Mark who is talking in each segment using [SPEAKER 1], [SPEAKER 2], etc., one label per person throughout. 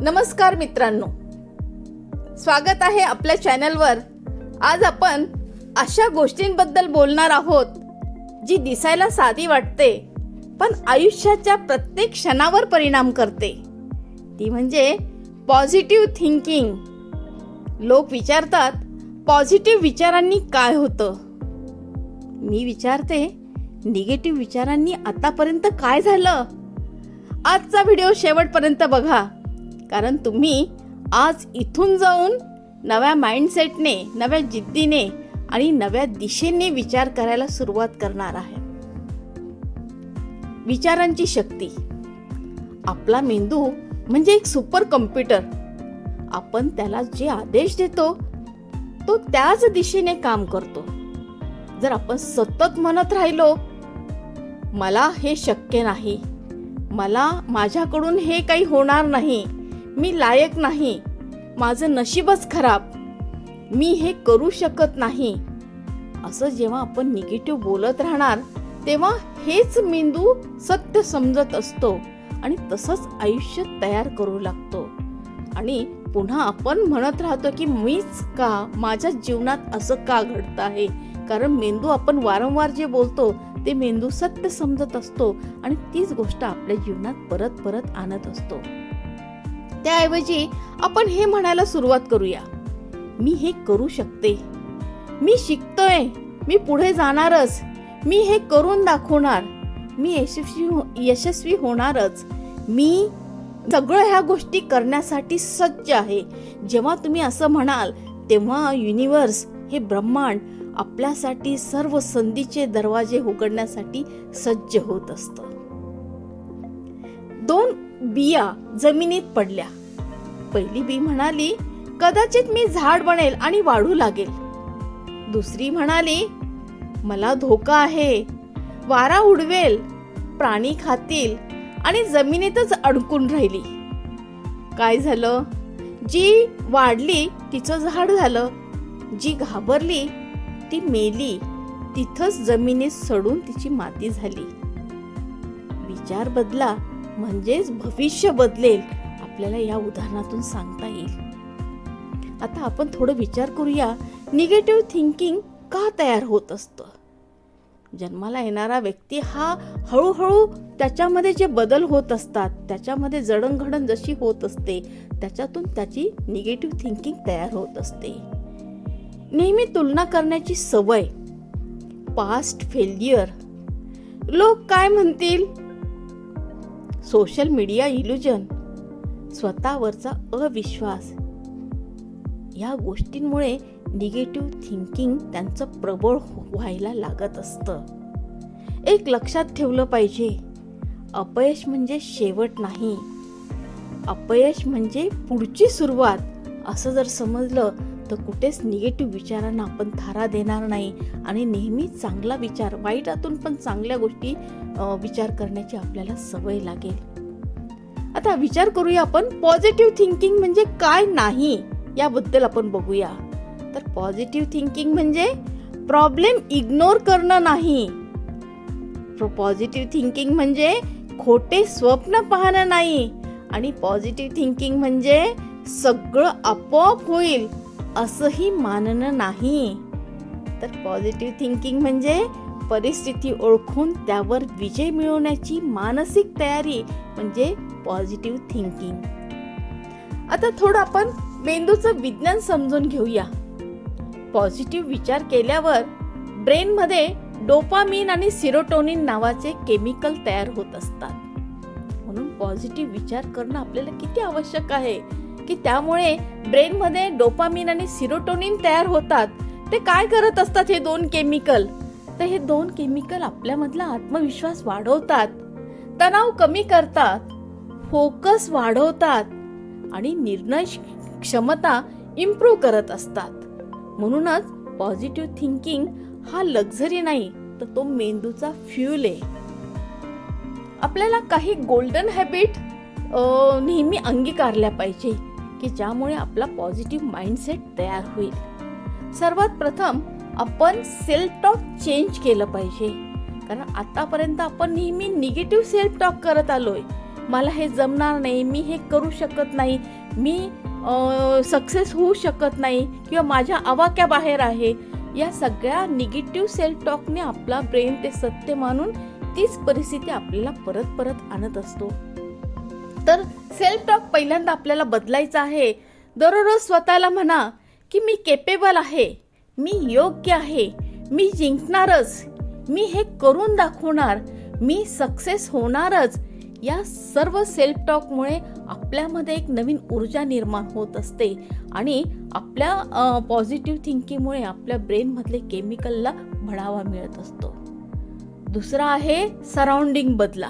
[SPEAKER 1] नमस्कार मित्रांनो, स्वागत आहे आपल्या चॅनलवर। आज आपण अशा गोष्टींबद्दल बोलणार आहोत जी दिसायला साधी वाटते पण आयुष्याच्या प्रत्येक क्षणावर परिणाम करते। ती म्हणजे पॉझिटिव्ह थिंकिंग। लोक विचारतात, पॉझिटिव्ह विचारांनी काय होतं? मी विचारते, निगेटिव्ह विचारांनी आतापर्यंत काय झालं? आजचा व्हिडिओ शेवटपर्यंत बघा, कारण तुम्ही आज इथून जाऊन नव्या माइंडसेटने, नव्या जिद्दीने आणि नव्या दिशेने विचार करायला सुरुवात करणार आहे। विचारांची शक्ती। आपला मेंदू म्हणजे एक सुपर कॉम्प्युटर। आपण त्याला जे आदेश देतो तो त्याच दिशेने काम करतो। जर आपण सतत म्हणत राहिलो, मला हे शक्य नाही, माझ्याकडून हे काही होणार नाही, मी लायक नाही, माझं नशीबच खराब, मी हे करू शकत नाही, असं जेव्हा आपण निगेटिव्ह बोलत राहणार तेव्हा हेच मेंदू सत्य समजत असतो आणि तसंच आयुष्य तयार करू लागतो। आणि पुन्हा आपण म्हणत राहतो की मीच का, माझ्या जीवनात असं का घडत आहे? कारण मेंदू आपण वारंवार जे बोलतो ते मेंदू सत्य समजत असतो आणि तीच गोष्ट आपल्या जीवनात परत परत आणत असतो। त्याऐवजी आपण हे म्हणायला सुरुवात करूया, मी हे करू शकते, मी शिकतोय, मी पुढे जाणारच, मी हे करून दाखवणार, मी यशस्वी होणारच, मी सगळं ह्या गोष्टी करण्यासाठी सज्ज आहे। जेव्हा तुम्ही असं म्हणाल तेव्हा युनिव्हर्स, हे ब्रह्मांड आपल्यासाठी सर्व संधीचे दरवाजे उघडण्यासाठी सज्ज होत असतं। 2 बिया जमिनीत पडल्या। पहिली बी म्हणाली, कदाचित मी झाड बनेल आणि वाढू लागेल। दुसरी म्हणाली, मला धोका आहे, वारा उडवेल, प्राणी खातील, आणि जमिनीतच अडकून राहिली। काय झालं? जी वाढली तिचं झाड झालं, जी घाबरली ती मेली, तिथंच जमिनीत सडून तिची माती झाली। विचार बदला म्हणजेच भविष्य बदलेल, आपल्याला या उदाहरणातून सांगता येईल। आता आपण थोडं विचार करूया, निगेटिव्ह थिंकिंग का तयार होत असतं? जन्माला येणारा व्यक्ती हा हळूहळू त्याच्यामध्ये जे बदल होत असतात, त्याच्यामध्ये जडणघडण जशी होत असते, त्याच्यातून त्याची निगेटिव्ह थिंकिंग तयार होत असते। नेहमी तुलना करण्याची सवय, पास्ट फेल्युअर, लोक काय म्हणतील, सोशल मीडिया इल्युजन, स्वतःवरचा अविश्वास, या गोष्टींमुळे निगेटिव्ह थिंकिंग त्यांचं प्रबळ व्हायला लागत असतं। एक लक्षात ठेवलं पाहिजे, अपयश म्हणजे शेवट नाही, अपयश म्हणजे पुढची सुरुवात, असं जर समजलं तर कुठेच निगेटिव्ह विचारांना आपण थारा देणार नाही आणि नेहमी चांगला विचार, वाईटातून पण चांगल्या गोष्टी विचार करण्याची आपल्याला सवय लागेल। आता विचार करूया आपण, पॉझिटिव्ह थिंकिंग म्हणजे काय नाही याबद्दल आपण बघूया। तर पॉझिटिव्ह थिंकिंग म्हणजे प्रॉब्लेम इग्नोर करणं नाही, पॉझिटिव्ह थिंकिंग म्हणजे खोटे स्वप्न पाहणं नाही, आणि पॉझिटिव्ह थिंकिंग म्हणजे सगळं आपोआप होईल असंही मानणं नाही। तर पॉझिटिव्ह थिंकिंग म्हणजे परिस्थिती ओळखून त्यावर विजय मिळवण्याची मानसिक तयारी म्हणजे पॉझिटिव्ह थिंकिंग। आता थोडं आपण मेंदूचं विज्ञान समजून घेऊया। पॉझिटिव्ह विचार केल्यावर ब्रेनमध्ये डोपामिन आणि सेरोटोनिन नावाचे केमिकल तयार होत असतात। म्हणून पॉझिटिव्ह विचार करणं आपल्याला किती आवश्यक आहे की त्यामुळे ब्रेनमध्ये डोपामिन आणि सेरोटोनिन तयार होतात। ते काय करत असतात हे 2 केमिकल? तर हे 2 केमिकल आपल्यामधला आत्मविश्वास वाढवतात, तणाव कमी करतात, फोकस वाढवतात आणि निर्णय क्षमता इम्प्रूव्ह करत असतात। म्हणूनच पॉझिटिव्ह थिंकिंग हा लक्झरी नाही, तर तो मेंदूचा फ्यूल आहे। आपल्याला काही गोल्डन हॅबिट नेहमी अंगीकारल्या पाहिजे की ज्यामुळे आपला पॉझिटिव्ह माइंडसेट तयार होईल। सर्वात प्रथम आपण सेल्फ टॉक चेंज केलं पाहिजे, कारण आतापर्यंत आपण नेहमी निगेटिव्ह सेल्फ टॉक करत आलोय। मला हे जमणार नाही, मी हे करू शकत नाही, मी सक्सेस होऊ शकत नाही किंवा माझ्या आवाक्याबाहेर आहे, या सगळ्या निगेटिव्ह सेल्फ टॉकने आपला ब्रेन ते सत्य मानून तीच परिस्थिती आपल्याला परत परत आणत असतो. तर सेल्फ टॉक पहिल्यांदा आपल्याला बदलायचा आहे. दररोज स्वतःला म्हणा की मी केपेबल आहे, मी योग्य आहे, मी जिंकणारच, मी हे करून दाखवणार, मी सक्सेस होणारच. या सर्व सेल्फ टॉकमुळे आपल्यामध्ये एक नवीन ऊर्जा निर्माण होत असते आणि आपल्या पॉझिटिव्ह थिंकिंगमुळे आपल्या ब्रेनमधले केमिकलला बढावा मिळत असतो. दुसरा आहे सराउंडिंग बदला.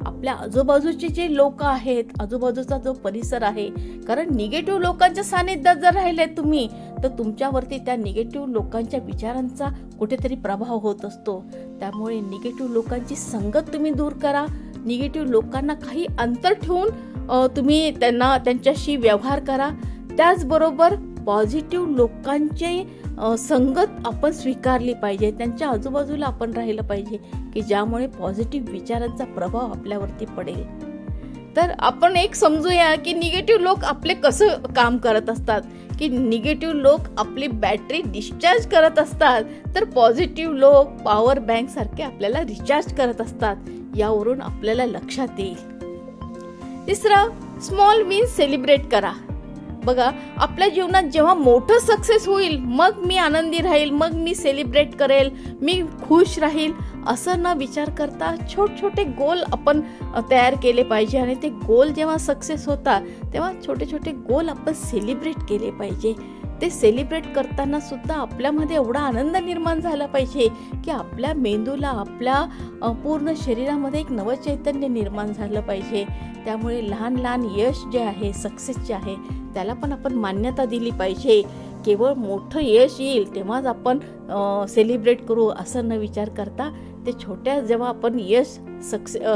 [SPEAKER 1] आपल्या आजूबाजूचे जे लोक आहेत, आजूबाजूचा जो परिसर आहे, कारण निगेटिव्ह लोकांच्या सानिध्यात जर राहिले तुम्ही तर तुमच्यावरती त्या निगेटिव्ह लोकांच्या विचारांचा कुठेतरी प्रभाव होत असतो. त्यामुळे निगेटिव्ह लोकांची संगत तुम्ही दूर करा. निगेटिव्ह लोकांना काही अंतर ठेवून तुम्ही त्यांच्याशी व्यवहार करा. त्याचबरोबर पॉझिटिव्ह लोकांचे संगत आपण स्वीकारली पाहिजे, त्यांच्या आजूबाजूला आपण राहिलं पाहिजे की ज्यामुळे पॉझिटिव्ह विचारांचा प्रभाव आपल्यावरती पडेल. तर आपण एक समजूया की निगेटिव्ह लोक आपले कसं काम करत असतात, की निगेटिव्ह लोक आपली बॅटरी डिस्चार्ज करत असतात, तर पॉझिटिव्ह लोक पॉवर बँक सारखे आपल्याला रिचार्ज करत असतात. यावरून आपल्याला लक्षात येईल. तिसरं, स्मॉल विन सेलिब्रेट करा. बघा, आपल्या जीवनात जेव्हा मोठं सक्सेस होईल मग मी आनंदी राहील, मग मी सेलिब्रेट करेल, मी खुश राहील, असं न विचार करता छोटे गोल आपण तयार केले पाहिजे. आणि ते गोल जेव्हा सक्सेस होतात तेव्हा छोटे गोल आपण सेलिब्रेट केले पाहिजे. ते सेलिब्रेट करताना सुद्धा आपल्यामध्ये एवढा आनंद निर्माण झाला पाहिजे की आपल्या मेंदूला, आपल्या पूर्ण शरीरामध्ये एक नवचैतन्य निर्माण झालं पाहिजे. त्यामुळे लहान यश जे आहे, सक्सेस जे आहे, त्याला पण आपण मान्यता दिली पाहिजे. केवळ मोठं यश येईल तेव्हाच आपण सेलिब्रेट करू असं न विचार करता ते छोट्या जेव्हा आपण यश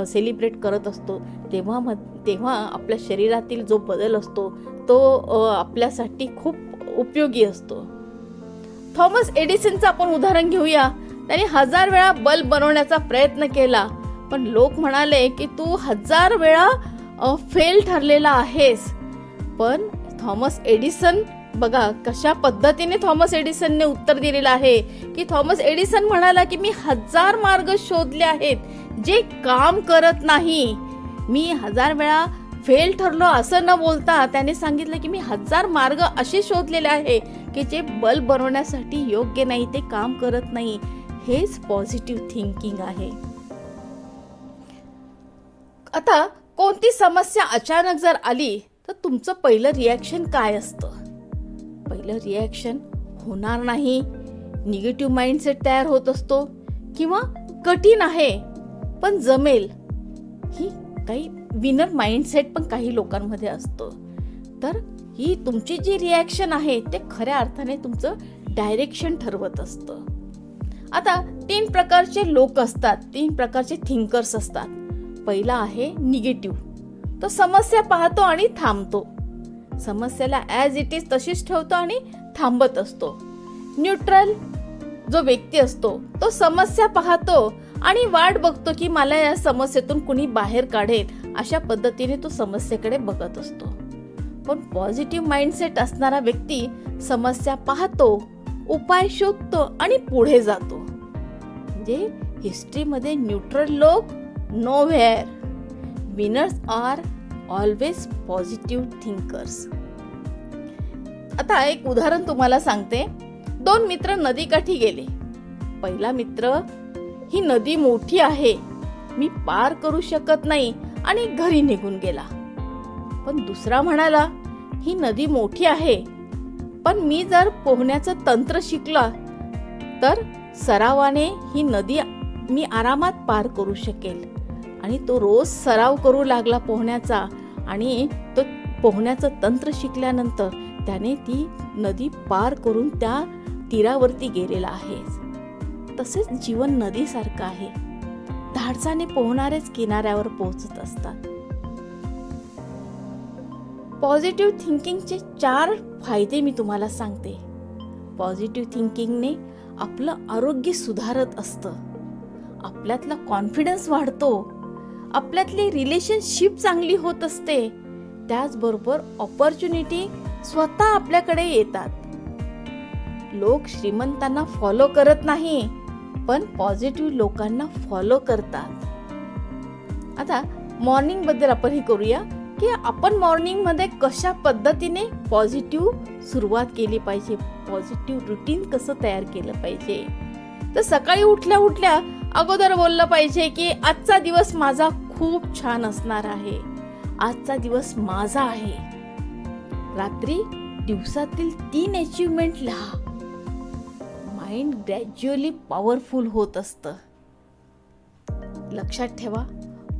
[SPEAKER 1] सेलिब्रेट करत असतो तेव्हा आपल्या शरीरातील जो बदल असतो तो आपल्यासाठी खूप उपयोगी असतो. थॉमस एडिसनचं आपण उदाहरण घेऊया. त्याने 1000 वेळा बल्ब बनवण्याचा प्रयत्न केला, पण लोक म्हणाले की तू 1000 वेळा फेल ठरलेला आहेस. पण थॉमस एडिसन, बघा कशा पद्धतीने थॉमस एडिसनने उत्तर दिलेलं आहे की थॉमस एडिसन म्हणाला की मी 1000 मार्ग शोधले आहेत जे काम करत नाही. मी 1000 वेळा फेल ठरलो असं न बोलता त्याने सांगितलं की मी 1000 मार्ग असे शोधलेले आहे की जे बल्ब बनवण्यासाठी योग्य नाही, ते काम करत नाही. हेच पॉझिटिव्ह थिंकिंग आहे. आता कोणती समस्या अचानक जर आली तर तुमचं पहिलं रिॲक्शन काय असतं? पहिलं रिॲक्शन होणार नाही, निगेटिव्ह माइंडसेट तयार होत असतो, किंवा कठीण आहे पण जमेल, ही काही विनर माइंडसेट पण काही लोकांमध्ये असतो. तर ही तुमची जी रिॲक्शन आहे ते खऱ्या अर्थाने तुमचं डायरेक्शन ठरवत असतं. आता 3 प्रकारचे लोक असतात, 3 प्रकारचे थिंकर्स असतात. पहिला आहे निगेटिव्ह. तो समस्या पाहतो आणि थांबतो, समस्याला ॲज इट इज तशीच ठेवतो आणि थांबत असतो. न्यूट्रल जो व्यक्ती असतो तो समस्या पाहतो आणि वाट बघतो की मला या समस्येतून कुणी बाहेर काढेल, अशा पद्धतीने तो समस्येकडे बघत असतो. पण पॉझिटिव्ह माइंडसेट असणारा व्यक्ती समस्या पाहतो, उपाय शोधतो आणि पुढे जातो. म्हणजे हिस्ट्रीमध्ये न्यूट्रल लोक nowhere, winners are always positive thinkers. आता एक उदाहरण तुम्हाला सांगते. 2 मित्र नदीकाठी गेले. पहिला मित्र, ही नदी मोठी आहे, मी पार करू शकत नाही, आणि घरी निघून गेला. पण दुसरा म्हणाला, ही नदी मोठी आहे पण मी जर पोहण्याचं तंत्र शिकला तर सरावाने ही नदी मी आरामात पार करू शकेल. आणि तो रोज सराव करू लागला पोहण्याचा, आणि तो पोहण्याचं तंत्र शिकल्यानंतर त्याने ती नदी पार करून त्या तीरावरती गेलेला आहे. तसेच जीवन नदीसारखं आहे, धाडसाने पोहणारेच किनाऱ्यावर पोहोचत असतात. पॉझिटिव्ह थिंकिंगचे 4 फायदे मी तुम्हाला सांगते. पॉझिटिव्ह थिंकिंगने आपलं आरोग्य सुधारत असतं, आपल्यातला कॉन्फिडन्स वाढतो, आपल्यातली रिलेशनशिप चांगली होत असते. त्याचबरोबर ऑपॉर्च्युनिटी स्वतः आपल्याकडे येतात. लोक श्रीमंतांना फॉलो करत नाही, पण पॉझिटिव्ह लोकांना फॉलो करतात. आता मॉर्निंग बद्दल आपण हे करूया की आपण मॉर्निंग मध्ये कशा पद्धतीने पॉझिटिव्ह सुरुवात केली पाहिजे, पॉझिटिव्ह रुटीन कसं तयार केलं पाहिजे. तर सकाळी उठल्या उठल्या अगोदर बोललं पाहिजे की आजचा दिवस माझा खूप छान असणार आहे, आजचा दिवस माझा आहे. रात्री दिवसातील 3 अचीवमेंट लिहा. माइंड ग्रॅज्युअली पॉवरफुल होत असतं. लक्षात ठेवा,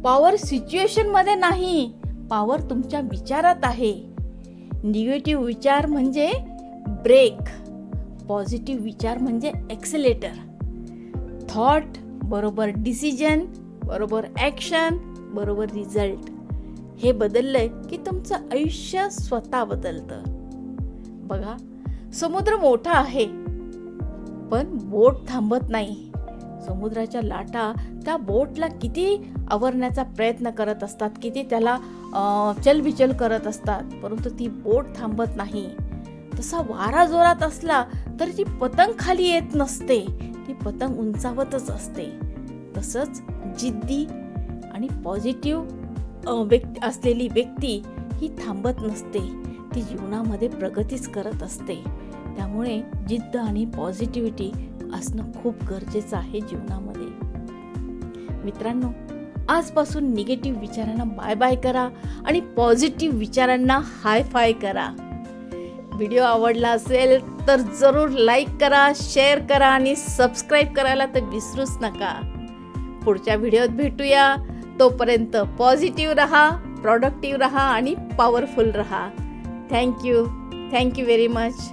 [SPEAKER 1] पॉवर सिच्युएशन मध्ये नाही, पॉवर तुमच्या विचारात आहे. निगेटिव्ह विचार म्हणजे ब्रेक, पॉझिटिव्ह विचार म्हणजे एक्सेलेटर. थॉट बरोबर डिसिजन बरोबर ॲक्शन बरोबर रिझल्ट. हे बदललंय की तुमचं आयुष्य स्वतः बदलतं. बघा, समुद्र मोठा आहे पण बोट थांबत नाही. समुद्राच्या लाटा त्या बोटला किती आवरण्याचा प्रयत्न करत असतात, किती त्याला चलबिचल करत असतात, परंतु ती बोट थांबत नाही. तसा वारा जोरात असला तरी ती पतंग खाली येत नसते, ती पतंग उंचावतच असते. तसंच जिद्दी आणि पॉझिटिव्ह असलेली व्यक्ती ही थांबत नसते, ती जीवनामध्ये प्रगतीच करत असते. त्यामुळे जिद्द आणि पॉझिटिव्हिटी असणं खूप गरजेचं आहे जीवनामध्ये. मित्रांनो, आजपासून निगेटिव्ह विचारांना बाय बाय करा आणि पॉझिटिव्ह विचारांना हाय फाय करा. व्हिडिओ आवडला असेल तर जरूर लाईक करा, शेअर करा आणि सबस्क्राईब करायला तर विसरूच नका. पुढच्या व्हिडिओत भेटूया. तोपर्यंत पॉझिटिव्ह रहा, प्रोडक्टिव्ह रहा आणि पॉवरफुल रहा. Thank you very much.